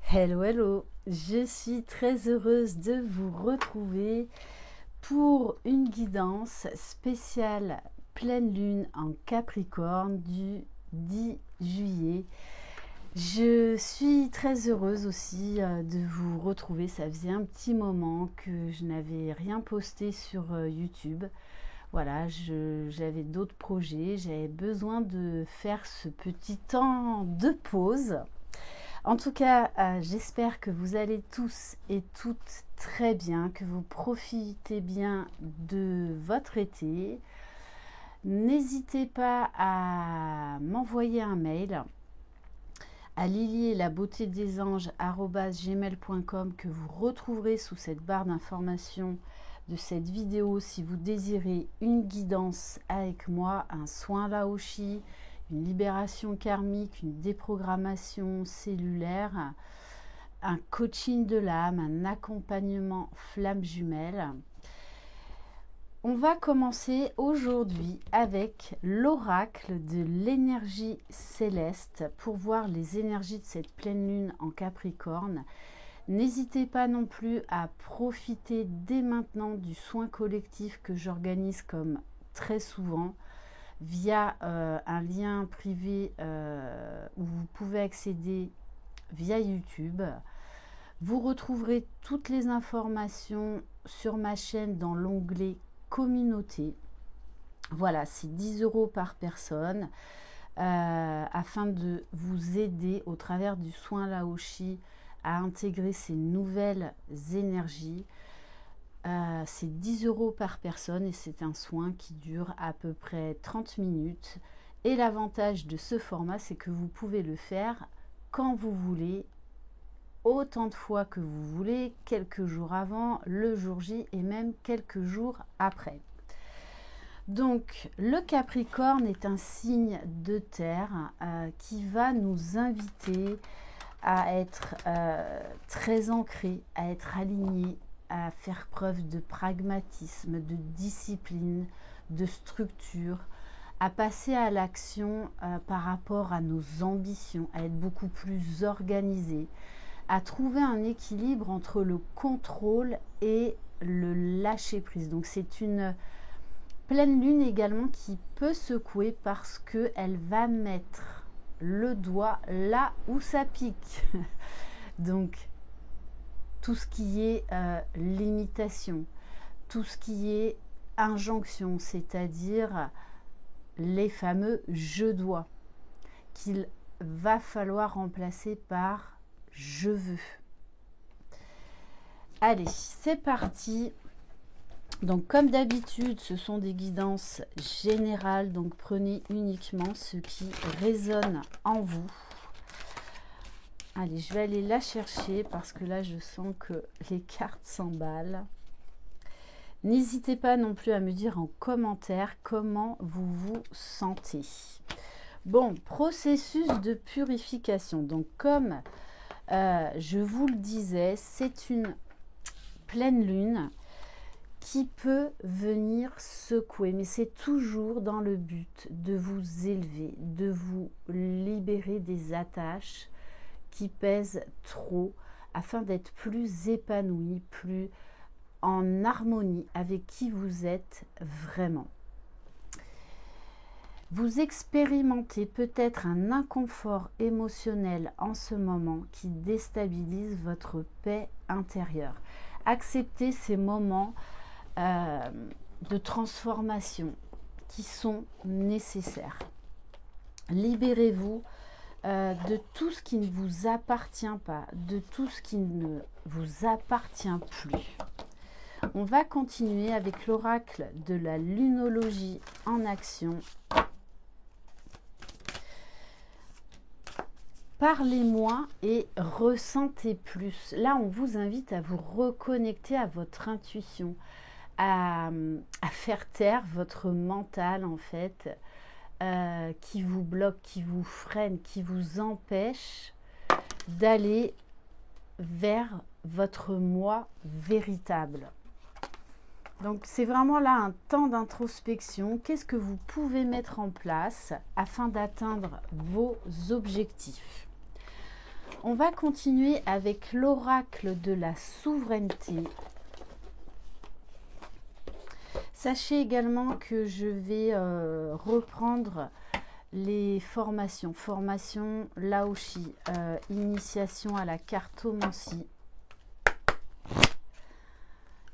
Hello, hello, je suis très heureuse de vous retrouver pour une guidance spéciale pleine lune en Capricorne du 10 juillet. Je suis très heureuse aussi de vous retrouver. Ça faisait un petit moment que je n'avais rien posté sur YouTube. Voilà, j'avais d'autres projets, j'avais besoin de faire ce petit temps de pause. En tout cas, j'espère que vous allez tous et toutes très bien, que vous profitez bien de votre été. N'hésitez pas à m'envoyer un mail à lily-et-la-beauté-des-anges@gmail.com que vous retrouverez sous cette barre d'information de cette vidéo si vous désirez une guidance avec moi, un soin Laoshi, une libération karmique, une déprogrammation cellulaire, un coaching de l'âme, un accompagnement flamme jumelle. On va commencer aujourd'hui avec l'oracle de l'énergie céleste pour voir les énergies de cette pleine lune en Capricorne. N'hésitez pas non plus à profiter dès maintenant du soin collectif que j'organise comme très souvent via un lien privé où vous pouvez accéder via YouTube. Vous retrouverez toutes les informations sur ma chaîne dans l'onglet communauté. Voilà, c'est 10 € par personne afin de vous aider au travers du soin Laoshi à intégrer ces nouvelles énergies. C'est 10 € par personne et c'est un soin qui dure à peu près 30 minutes. Et l'avantage de ce format, c'est que vous pouvez le faire quand vous voulez, autant de fois que vous voulez, quelques jours avant, le jour J et même quelques jours après. Donc, le Capricorne est un signe de terre qui va nous inviter à être très ancré, à être aligné, à faire preuve de pragmatisme, de discipline, de structure, à passer à l'action par rapport à nos ambitions, à être beaucoup plus organisé, à trouver un équilibre entre le contrôle et le lâcher-prise. Donc c'est une pleine lune également qui peut secouer parce qu'elle va mettre le doigt là où ça pique. Donc tout ce qui est limitation, tout ce qui est injonction, c'est-à-dire les fameux je dois, qu'il va falloir remplacer par je veux. Allez, c'est parti. Donc comme d'habitude, ce sont des guidances générales, donc prenez uniquement ce qui résonne en vous. Allez, je vais aller la chercher parce que là, je sens que les cartes s'emballent. N'hésitez pas non plus à me dire en commentaire comment vous vous sentez. Bon, processus de purification. Donc, comme je vous le disais, c'est une pleine lune qui peut venir secouer, mais c'est toujours dans le but de vous élever, de vous libérer des attaches qui pèsent trop, afin d'être plus épanoui, plus en harmonie avec qui vous êtes vraiment. Vous expérimentez peut-être un inconfort émotionnel en ce moment qui déstabilise votre paix intérieure. Acceptez ces moments de transformation qui sont nécessaires. Libérez-vous de tout ce qui ne vous appartient pas, de tout ce qui ne vous appartient plus. On va continuer avec l'oracle de la lunologie en action. Parlez-moi et ressentez plus. Là, on vous invite à vous reconnecter à votre intuition, à faire taire votre mental en fait, qui vous bloque, qui vous freine, qui vous empêche d'aller vers votre moi véritable. Donc c'est vraiment là un temps d'introspection. Qu'est-ce que vous pouvez mettre en place afin d'atteindre vos objectifs? On va continuer avec l'oracle de la souveraineté. Sachez également que je vais reprendre les formations. Formation Laoshi, initiation à la cartomancie.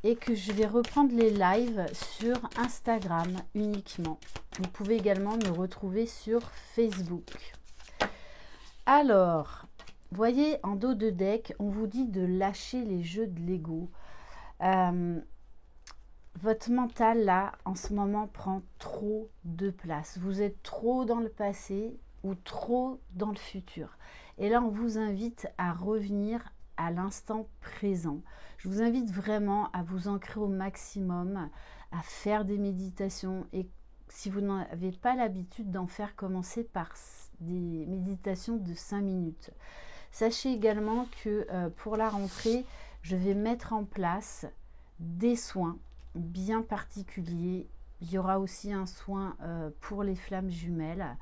Et que je vais reprendre les lives sur Instagram uniquement. Vous pouvez également me retrouver sur Facebook. Alors, voyez en dos de deck, on vous dit de lâcher les jeux de l'ego. Votre mental, là, en ce moment, prend trop de place. Vous êtes trop dans le passé ou trop dans le futur. Et là, on vous invite à revenir à l'instant présent. Je vous invite vraiment à vous ancrer au maximum, à faire des méditations. Et si vous n'avez pas l'habitude d'en faire, commencez par des méditations de 5 minutes. Sachez également que pour la rentrée, je vais mettre en place des soins bien particuliers. Il y aura aussi un soin pour les flammes jumelles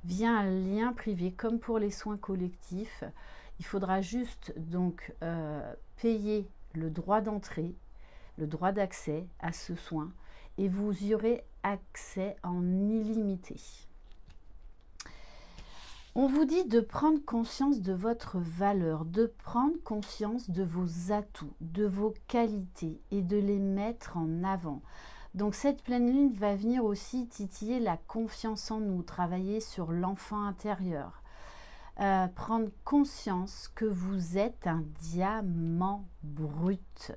via un lien privé comme pour les soins collectifs. Il faudra juste donc payer le droit d'entrée, le droit d'accès à ce soin et vous y aurez accès en illimité. On vous dit de prendre conscience de votre valeur, de prendre conscience de vos atouts, de vos qualités et de les mettre en avant. Donc cette pleine lune va venir aussi titiller la confiance en nous, travailler sur l'enfant intérieur. Prendre conscience que vous êtes un diamant brut,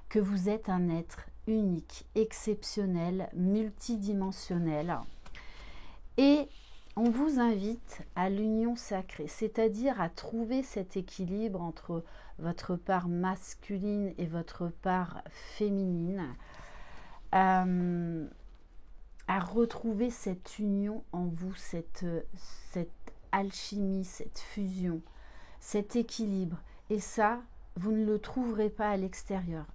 que vous êtes un être unique, exceptionnel, multidimensionnel. Et on vous invite à l'union sacrée, c'est-à-dire à trouver cet équilibre entre votre part masculine et votre part féminine, à retrouver cette union en vous, cette alchimie, cette fusion, cet équilibre. Et ça, vous ne le trouverez pas à l'extérieur.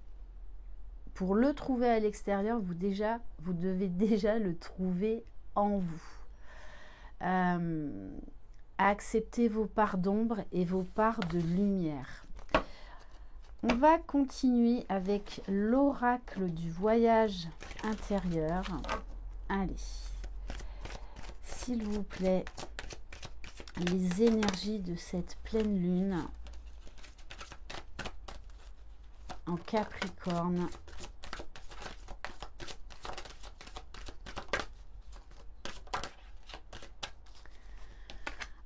Pour le trouver à l'extérieur, vous devez déjà le trouver en vous. Accepter vos parts d'ombre et vos parts de lumière. On va continuer avec l'oracle du voyage intérieur. Allez, s'il vous plaît, les énergies de cette pleine lune en Capricorne.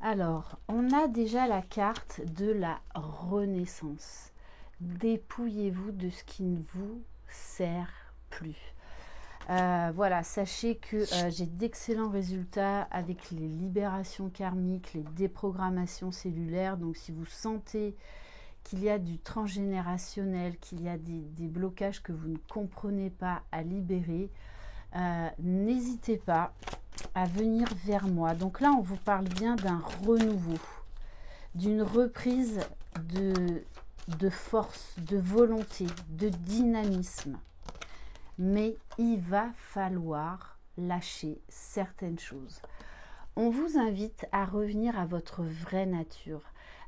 Alors, on a déjà la carte de la renaissance. Dépouillez-vous de ce qui ne vous sert plus. Voilà, sachez que j'ai d'excellents résultats avec les libérations karmiques, les déprogrammations cellulaires. Donc, si vous sentez qu'il y a du transgénérationnel, qu'il y a des blocages que vous ne comprenez pas à libérer, n'hésitez pas à venir vers moi. Donc là, on vous parle bien d'un renouveau, d'une reprise de force, de volonté, de dynamisme. Mais il va falloir lâcher certaines choses. On vous invite à revenir à votre vraie nature,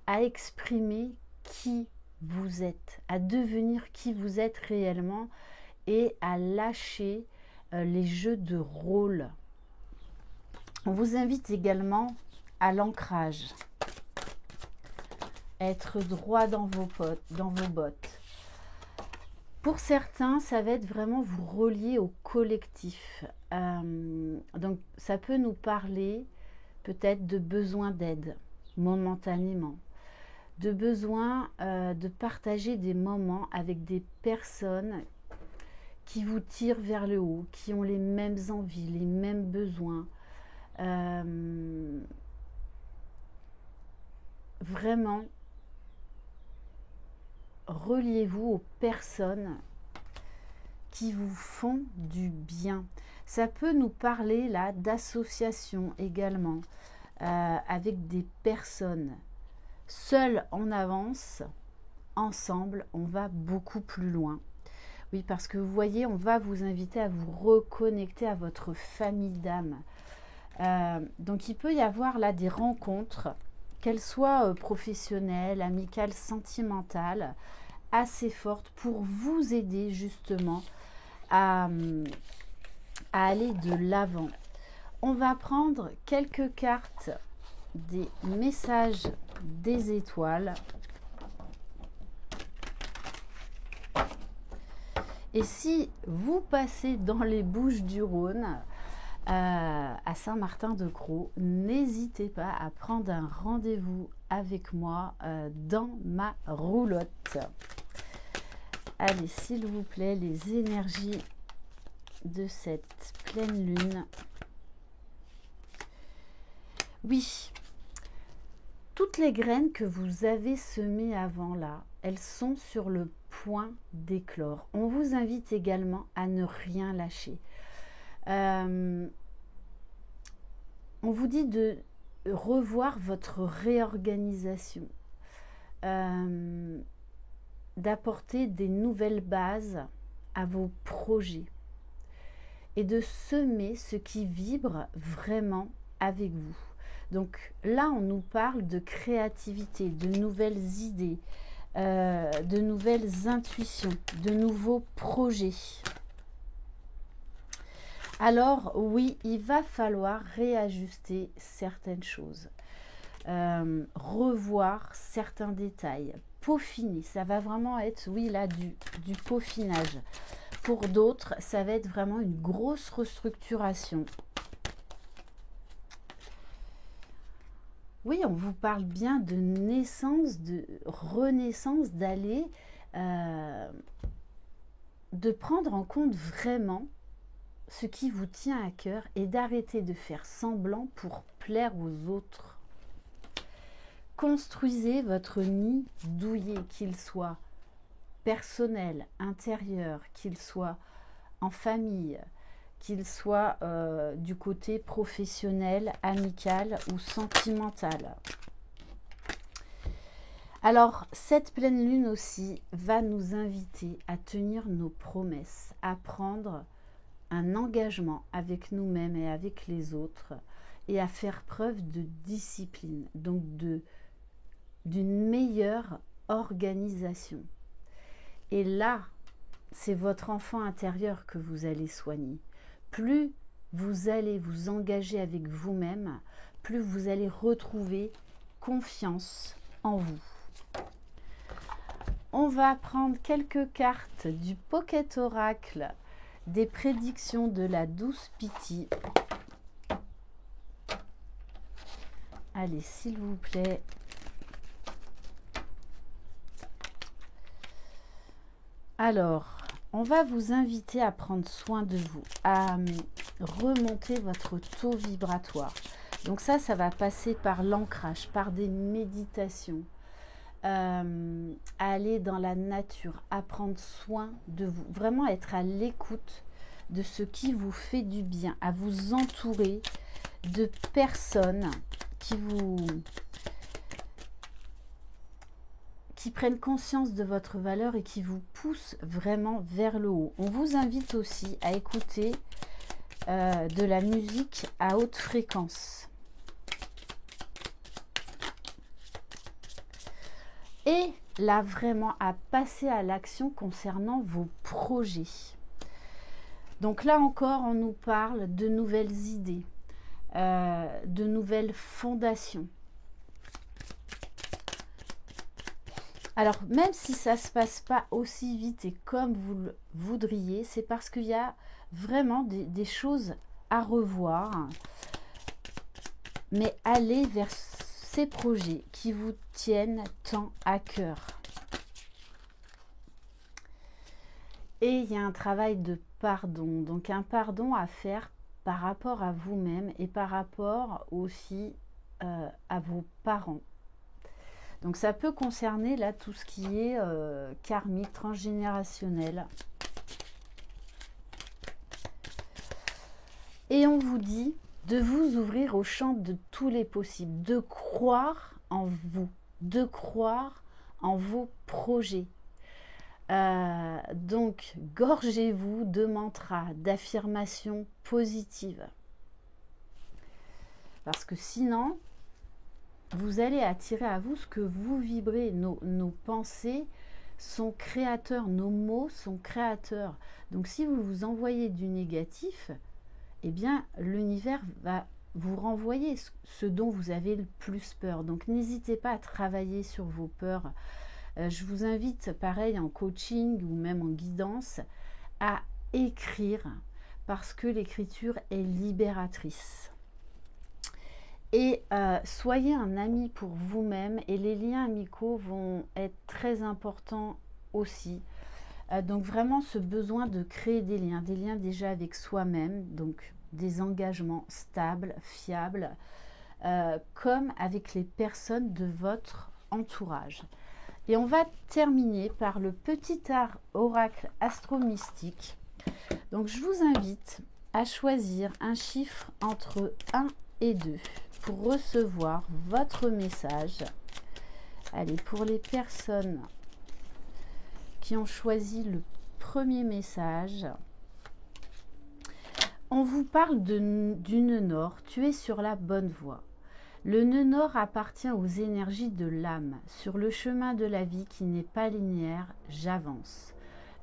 à exprimer qui vous êtes, à devenir qui vous êtes réellement et à lâcher les jeux de rôle. On vous invite également à l'ancrage, être droit dans vos bottes. Pour certains, ça va être vraiment vous relier au collectif. Donc, ça peut nous parler peut-être de besoin d'aide momentanément, de besoin de partager des moments avec des personnes qui vous tirent vers le haut, qui ont les mêmes envies, les mêmes besoins. Vraiment, reliez-vous aux personnes qui vous font du bien. Ça peut nous parler là d'associations également, avec des personnes. Seuls on avance, ensemble on va beaucoup plus loin. Oui, parce que vous voyez, on va vous inviter à vous reconnecter à votre famille d'âme. Donc il peut y avoir là des rencontres qu'elle soit professionnelle, amicale, sentimentale, assez forte pour vous aider justement à aller de l'avant. On va prendre quelques cartes des messages des étoiles. Et si vous passez dans les Bouches-du-Rhône, à Saint-Martin-de-Crau, n'hésitez pas à prendre un rendez-vous avec moi dans ma roulotte. Allez, s'il vous plaît, les énergies de cette pleine lune. Oui, toutes les graines que vous avez semées avant là, elles sont sur le point d'éclore. On vous invite également à ne rien lâcher. On vous dit de revoir votre réorganisation, d'apporter des nouvelles bases à vos projets et de semer ce qui vibre vraiment avec vous. Donc là, on nous parle de créativité, de nouvelles idées, de nouvelles intuitions, de nouveaux projets. Alors oui, il va falloir réajuster certaines choses, revoir certains détails, peaufiner. Ça va vraiment être, oui, là, du peaufinage. Pour d'autres, ça va être vraiment une grosse restructuration. Oui, on vous parle bien de naissance, de renaissance, d'aller, de prendre en compte vraiment ce qui vous tient à cœur et d'arrêter de faire semblant pour plaire aux autres. Construisez votre nid douillet, qu'il soit personnel, intérieur, qu'il soit en famille, qu'il soit du côté professionnel, amical ou sentimental. Alors, cette pleine lune aussi va nous inviter à tenir nos promesses, à prendre un engagement avec nous-mêmes et avec les autres et à faire preuve de discipline, donc d'une meilleure organisation. Et là, c'est votre enfant intérieur que vous allez soigner. Plus vous allez vous engager avec vous-même, plus vous allez retrouver confiance en vous. On va prendre quelques cartes du Pocket Oracle des prédictions de la douce Pythie. Allez, s'il vous plaît. Alors, on va vous inviter à prendre soin de vous, à remonter votre taux vibratoire. Donc ça va passer par l'ancrage, par des méditations, aller dans la nature, à prendre soin de vous, vraiment être à l'écoute de ce qui vous fait du bien, à vous entourer de personnes qui prennent conscience de votre valeur et qui vous poussent vraiment vers le haut. On vous invite aussi à écouter de la musique à haute fréquence. Et là, vraiment, à passer à l'action concernant vos projets. Donc là encore, on nous parle de nouvelles idées, de nouvelles fondations. Alors, même si ça ne se passe pas aussi vite et comme vous le voudriez, c'est parce qu'il y a vraiment des choses à revoir. Mais allez vers ces projets qui vous tiennent tant à cœur. Et il y a un travail de pardon. Donc, un pardon à faire par rapport à vous-même et par rapport aussi à vos parents. Donc ça peut concerner là tout ce qui est karmique, transgénérationnel. Et on vous dit de vous ouvrir au champ de tous les possibles, de croire en vous, de croire en vos projets. Donc gorgez-vous de mantras, d'affirmations positives. Parce que sinon, vous allez attirer à vous ce que vous vibrez. Nos pensées sont créateurs, nos mots sont créateurs. Donc si vous vous envoyez du négatif, eh bien l'univers va vous renvoyer ce dont vous avez le plus peur. Donc n'hésitez pas à travailler sur vos peurs. Je vous invite, pareil en coaching ou même en guidance, à écrire parce que l'écriture est libératrice. Et soyez un ami pour vous-même et les liens amicaux vont être très importants aussi. Donc vraiment ce besoin de créer des liens déjà avec soi-même, donc des engagements stables, fiables, comme avec les personnes de votre entourage. Et on va terminer par le petit oracle astro-mystique. Donc je vous invite à choisir un chiffre entre 1 et 2 pour recevoir votre message. Allez, pour les personnes qui ont choisi le premier message, on vous parle du nœud nord. Tu es sur la bonne voie. Le nœud nord appartient aux énergies de l'âme. Sur le chemin de la vie qui n'est pas linéaire, j'avance.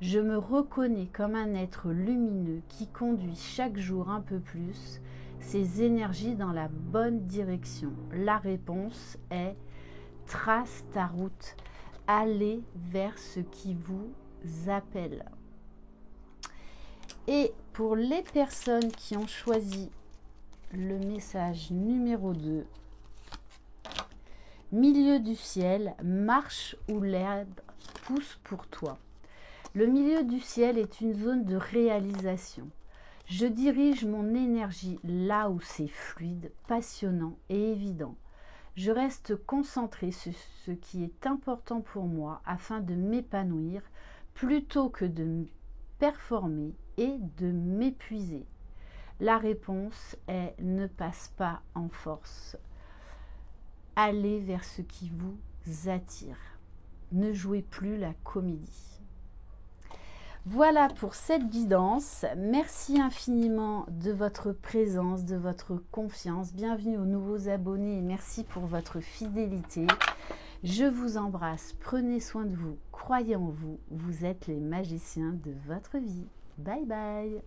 Je me reconnais comme un être lumineux qui conduit chaque jour un peu plus ses énergies dans la bonne direction. La réponse est trace ta route. Allez vers ce qui vous appelle. Et pour les personnes qui ont choisi le message numéro 2, milieu du ciel, marche où l'herbe pousse pour toi. Le milieu du ciel est une zone de réalisation. Je dirige mon énergie là où c'est fluide, passionnant et évident. Je reste concentré sur ce qui est important pour moi afin de m'épanouir plutôt que de performer et de m'épuiser. La réponse est ne passe pas en force. Allez vers ce qui vous attire. Ne jouez plus la comédie. Voilà pour cette guidance. Merci infiniment de votre présence, de votre confiance. Bienvenue aux nouveaux abonnés et merci pour votre fidélité. Je vous embrasse. Prenez soin de vous. Croyez en vous. Vous êtes les magiciens de votre vie. Bye bye.